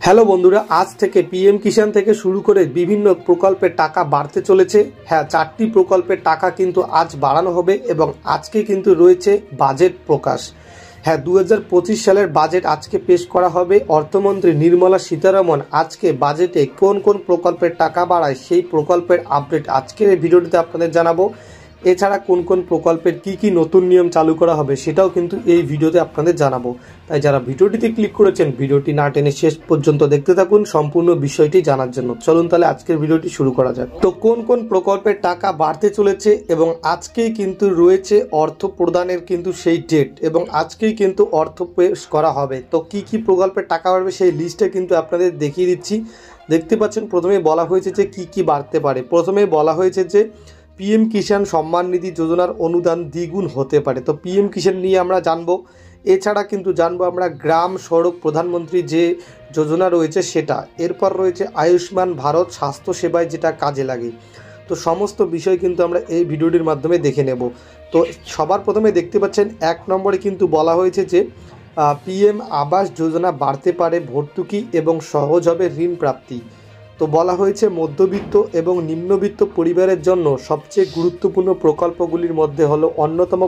Hello বন্ধুরা, আজ থেকে পিএম কিষাণ থেকে শুরু করে বিভিন্ন প্রকল্পের টাকা বাড়তে চলেছে। হ্যাঁ, 4টি প্রকল্পের টাকা কিন্তু আজ বাড়ানো হবে এবং আজকে কিন্তু রয়েছে বাজেট প্রকাশ। হ্যাঁ, 2025 সালের বাজেট আজকে পেশ করা হবে। অর্থমন্ত্রী নির্মলা সীতারামন আজকে বাজেটে কোন কোন প্রকল্পের টাকা বাড়ায় সেই প্রকল্পের আপডেট আজকের এই ভিডিওটিতে আপনাদের জানাবো। এছাড়া কোন কোন প্রকল্পের কি নতুন নিয়ম চালু করা হবে সেটাও কিন্তু এই ভিডিওতে আপনাদের জানাবো। তাই যারা ভিডিওটিতে ক্লিক করেছেন ভিডিওটি না টেনে শেষ পর্যন্ত দেখতে থাকুন সম্পূর্ণ বিষয়টি জানার জন্য। চলুন তাহলে আজকের ভিডিওটি শুরু করা যাক। তো কোন কোন প্রকল্পের টাকা বাড়তে চলেছে এবং আজকেই কিন্তু রয়েছে অর্থ প্রদানের কিন্তু সেই ডেট এবং আজকেই কিন্তু অর্থ পেশ করা হবে। তো কি প্রকল্পের টাকা বাড়বে সেই লিস্টে কিন্তু আপনাদের দেখিয়ে দিচ্ছি। দেখতে পাচ্ছেন প্রথমে বলা হয়েছে যে কি বাড়তে পারে। প্রথমে বলা হয়েছে যে পিএম কিষাণ সম্মান নিধি যোজনার অনুদান দ্বিগুণ হতে পারে। তো পিএম কিষাণ নিয়ে আমরা জানবো। এছাড়া কিন্তু জানবো আমরা গ্রাম সড়ক প্রধানমন্ত্রী যে যোজনা রয়েছে সেটা। এরপর রয়েছে আয়ুষ্মান ভারত স্বাস্থ্য সেবায় যেটা কাজে লাগে। তো সমস্ত বিষয় কিন্তু আমরা এই ভিডিওটির মাধ্যমে দেখে নেব। তো সবার প্রথমে দেখতে পাচ্ছেন 1 নম্বরে কিন্তু বলা হয়েছে যে পিএম আবাস যোজনা বাড়তে পারে ভর্তুকি এবং সহজ হবে ঋণ প্রাপ্তি। তো বলা হয়েছে মধ্যবিত্ত এবং নিম্নবিত্ত পরিবারের জন্য সবচেয়ে গুরুত্বপূর্ণ প্রকল্পগুলির মধ্যে হলো অন্যতম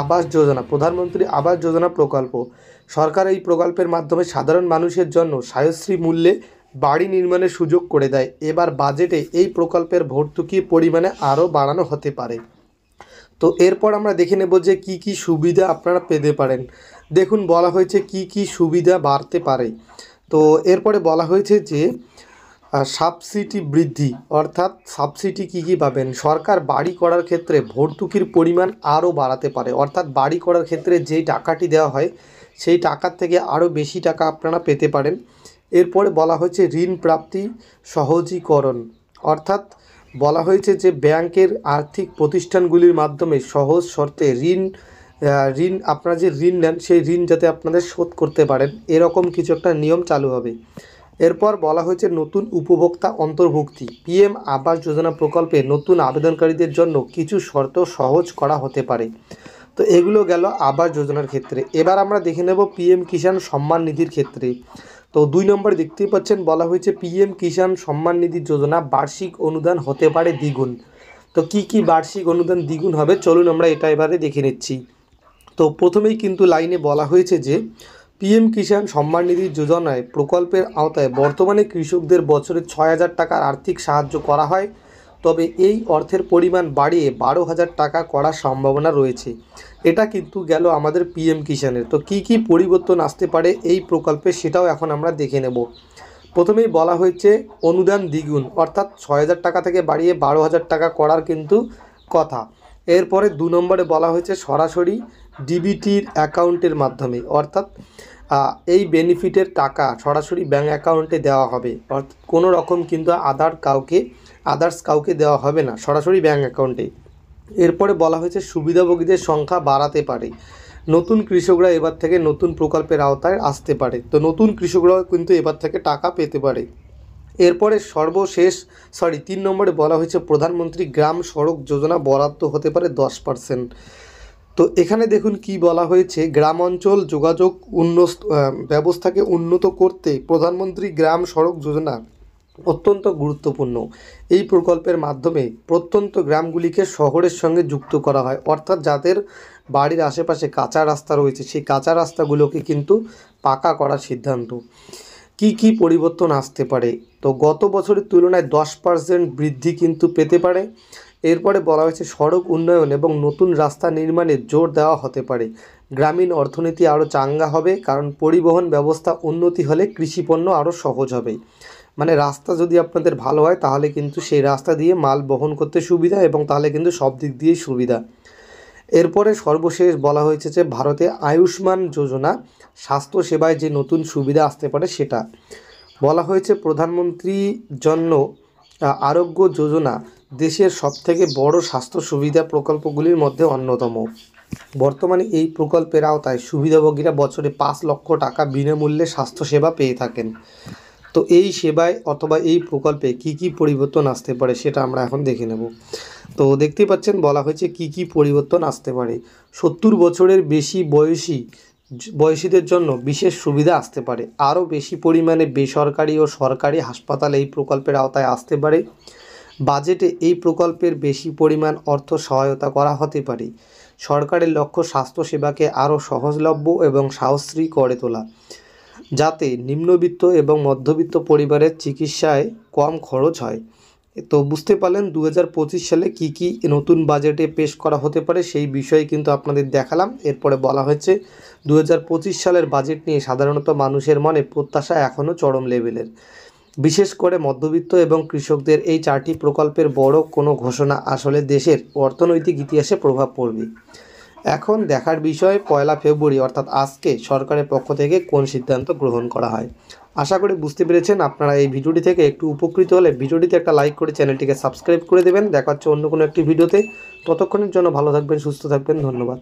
আবাস যোজনা, প্রধানমন্ত্রী আবাস যোজনা প্রকল্প। সরকার এই প্রকল্পের মাধ্যমে সাধারণ মানুষের জন্য সাশ্রয়ী মূল্যে বাড়ি নির্মাণের সুযোগ করে দেয়। এবার বাজেটে এই প্রকল্পের ভর্তুকির পরিমাণে আরও বাড়ানো হতে পারে। তো এরপর আমরা দেখে নেব যে কি সুবিধা আপনারা পেতে পারেন। দেখুন বলা হয়েছে কি সুবিধা বাড়তে পারে। তো এরপরে বলা হয়েছে যে সাবসিডি বৃদ্ধি, অর্থাৎ সাবসিডি কী পাবেন। সরকার বাড়ি করার ক্ষেত্রে ভর্তুকির পরিমাণ আরও বাড়াতে পারে, অর্থাৎ বাড়ি করার ক্ষেত্রে যেই টাকাটি দেওয়া হয় সেই টাকার থেকে আরও বেশি টাকা আপনারা পেতে পারেন। এরপরে বলা হয়েছে ঋণ প্রাপ্তি সহজীকরণ, অর্থাৎ বলা হয়েছে যে ব্যাংকের আর্থিক প্রতিষ্ঠানগুলির মাধ্যমে সহজ শর্তে ঋণ আপনারা যে ঋণ নেন সেই ঋণ যাতে আপনাদের শোধ করতে পারেন এরকম কিছু একটা নিয়ম চালু হবে। এরপর বলা হয়েছে নতুন উপভোক্তা অন্তর্ভুক্তি। পিএম আবাস যোজনা প্রকল্পে নতুন আবেদনকারীদের জন্য কিছু শর্ত সহজ করা হতে পারে। তো এগুলো গেল আবাস যোজনার ক্ষেত্রে। এবার আমরা দেখে নেব পিএম কিষাণ সম্মান নিধির ক্ষেত্রে। তো 2 নম্বরে দেখতেই পাচ্ছেন বলা হয়েছে পিএম কিষাণ সম্মান নিধি যোজনা বার্ষিক অনুদান হতে পারে দ্বিগুণ। তো কি বার্ষিক অনুদান দ্বিগুণ হবে চলুন আমরা এটা এবারে দেখে নিচ্ছি। তো প্রথমেই কিন্তু লাইনে বলা হয়েছে যে পিএম কিষাণ সম্মান নিধি যোজনায় প্রকল্পের আওতায় বর্তমানে কৃষকদের বছরে 6,000 টাকার আর্থিক সাহায্য করা হয়, তবে এই অর্থের পরিমাণ বাড়িয়ে 12,000 টাকা করার সম্ভাবনা রয়েছে। এটা কিন্তু গেল আমাদের পিএম কিষাণের। তো কি পরিবর্তন আসতে পারে এই প্রকল্পে সেটাও এখন আমরা দেখে নেব। প্রথমেই বলা হয়েছে অনুদান দ্বিগুণ, অর্থাৎ 6,000 টাকা থেকে বাড়িয়ে 12,000 টাকা করার কিন্তু কথা। এরপরে 2 নম্বরে বলা হয়েছে সরাসরি ডিবিটির অ্যাকাউন্টের মাধ্যমে, অর্থাৎ এই বেনিফিটের টাকা সরাসরি ব্যাঙ্ক অ্যাকাউন্টে দেওয়া হবে, অর্থাৎ কোনো রকম কিন্তু আদার্স কাউকে দেওয়া হবে না, সরাসরি ব্যাঙ্ক অ্যাকাউন্টে। এরপরে বলা হয়েছে সুবিধাভোগীদের সংখ্যা বাড়াতে পারে। নতুন কৃষকরা এবার থেকে নতুন প্রকল্পের আওতায় আসতে পারে। তো নতুন কৃষকরাও কিন্তু এবার থেকে টাকা পেতে পারে। এরপরে 3 নম্বরে বলা হয়েছে প্রধানমন্ত্রী গ্রাম সড়ক যোজনা বরাদ্দ হতে পারে 10%। তো এখানে দেখুন কি বলা হয়েছে গ্রাম অঞ্চল যোগাযোগ ব্যবস্থাকে উন্নত করতে প্রধানমন্ত্রী গ্রাম সড়ক যোজনা অত্যন্ত গুরুত্বপূর্ণ। এই প্রকল্পের মাধ্যমে প্রত্যন্ত গ্রামগুলিকে শহরের সঙ্গে যুক্ত করা হয়, অর্থাৎ যাদের বাড়ির আশেপাশে কাঁচা রাস্তা রয়েছে সেই কাঁচা রাস্তাগুলোকে কিন্তু পাকা করার সিদ্ধান্ত। কি পরিবর্তন আসতে পারে। তো গত বছরের তুলনায় 10% বৃদ্ধি কিন্তু পেতে পারে। এরপরে বলা হয়েছে সড়ক উন্নয়ন এবং নতুন রাস্তা নির্মাণে জোর দেওয়া হতে পারে। গ্রামীণ অর্থনীতি আরও চাঙ্গা হবে, কারণ পরিবহন ব্যবস্থা উন্নতি হলে কৃষিপণ্য আরও সহজ হবে। মানে রাস্তা যদি আপনাদের ভালো হয় তাহলে কিন্তু সেই রাস্তা দিয়ে মাল বহন করতে সুবিধা এবং তাহলে কিন্তু সব দিক দিয়েই সুবিধা। এরপরে সর্বশেষ বলা হয়েছে যে ভারতে আয়ুষ্মান যোজনা স্বাস্থ্য সেবায় যে নতুন সুবিধা আসতে পারে সেটা বলা হয়েছে। প্রধানমন্ত্রী জন আরোগ্য যোজনা দেশের সবথেকে বড় স্বাস্থ্য সুবিধা প্রকল্পগুলির মধ্যে অন্যতম। বর্তমানে এই প্রকল্পের আওতায় সুবিধাভোগীরা বছরে 5 লক্ষ টাকা বিনামূল্যে স্বাস্থ্যসেবা পেয়ে থাকেন। তো এই সেবায় অথবা এই প্রকল্পে কি পরিবর্তন আসতে পারে সেটা আমরা এখন দেখে নেব। তো দেখতে পাচ্ছেন বলা হয়েছে কি পরিবর্তন আসতে পারে। 70 বছরের বেশি বয়সী বয়সীদের জন্য বিশেষ সুবিধা আসতে পারে। আরও বেশি পরিমাণে বেসরকারি ও সরকারি হাসপাতাল এই প্রকল্পের আওতায় আসতে পারে। বাজেটে এই প্রকল্পের বেশি পরিমাণ অর্থ সহায়তা করা হতে পারে। সরকারের লক্ষ্য স্বাস্থ্যসেবাকে আরও সহজলভ্য এবং সাশ্রয়ী করে তোলা, যাতে নিম্নবিত্ত এবং মধ্যবিত্ত পরিবারের চিকিৎসায় কম খরচ হয়। তো বুঝতে পারলেন 2025 সালে কি নতুন বাজেটে পেশ করা হতে পারে, সেই বিষয়ে কিন্তু আপনাদের দেখালাম। এরপরে বলা হয়েছে 2025 সালের বাজেট নিয়ে সাধারণত মানুষের মনে প্রত্যাশা এখনও চরম লেভেলের। বিশেষ করে মধ্যবিত্ত এবং কৃষকদের এই 4টি প্রকল্পের বড় কোনো ঘোষণা আসলে দেশের অর্থনৈতিক ইতিহাসে প্রভাব পড়বে। এখন দেখার বিষয় 1 ফেব্রুয়ারি অর্থাৎ আজকে সরকারের পক্ষ থেকে কোন সিদ্ধান্ত গ্রহণ করা হয়। আশা করি বুঝতে পেরেছেন। আপনারা এই ভিডিওটি থেকে একটু উপকৃত হলে ভিডিওটিতে একটা লাইক করে চ্যানেলটিকে সাবস্ক্রাইব করে দেবেন। দেখা হচ্ছে অন্য কোনো একটি ভিডিওতে। ততক্ষণের জন্য ভালো থাকবেন, সুস্থ থাকবেন। ধন্যবাদ।